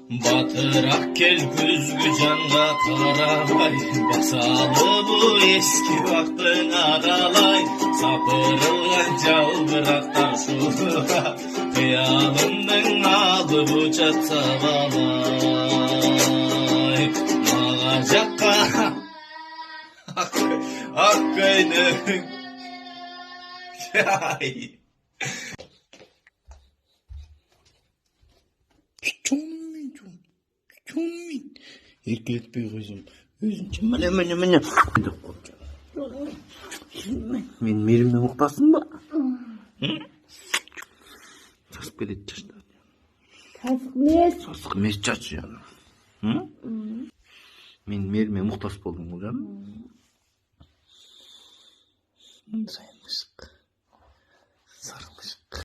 Batırak kel күзгү жанга карабай, басалы бу эски вактың аралай. Сапырылган жалбырактар шуға, кыялымдың алып учатса балай. Мага жакка ак көйнөң. Чоңмен еркелетпей қойсам өзінше міне деп қойды. Мен мейірімнен ұқтасың ба? Сасып келеді жашта. Сасық емес жашы жаным. Мен мейірімнен мұқтас болдым ғой жаным. Сайын мысық.